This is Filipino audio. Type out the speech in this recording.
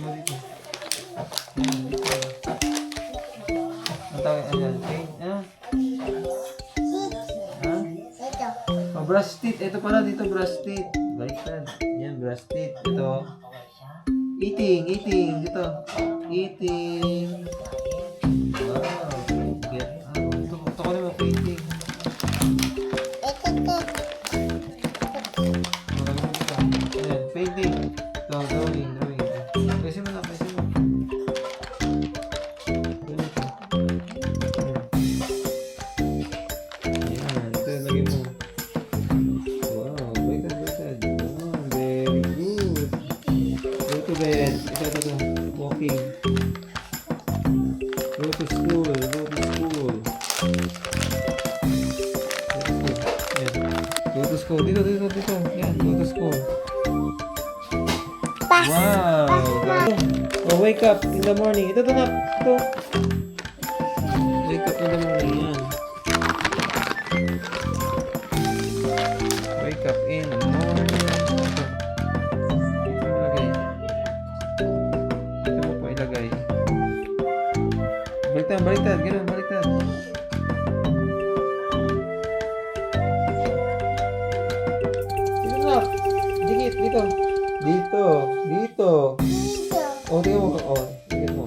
mo dito. Yan, dito. Ang tawag, ayan, paint, ha? Ha? Ito. Oh, brush teeth. Ito pala dito, brush teeth. Baliktad. Yan, brush teeth. Ito. Eating. Dito. Eating. Wow. Get. Ito ko naman painting. Ito. Ayan, painting. Ito, drawing. Kasi mo na. Ayan, ito lagay mo. Wow, baliktad. Oh, very good. Go to bed. Ito. Walking. Go to school. Ayan. Go to school. Dito. Yan, go to school. Pass. Wow! Oh, wake up in the morning. Ito. Wake up in the morning. Yan. Wake up in the morning. Dito mo lagay. Dito mo po ilagay. Baliktad. Ganun, baliktad. Dito na. Dikit, dito. Dito. Oh, tingnan mo. Oh, tingnan mo.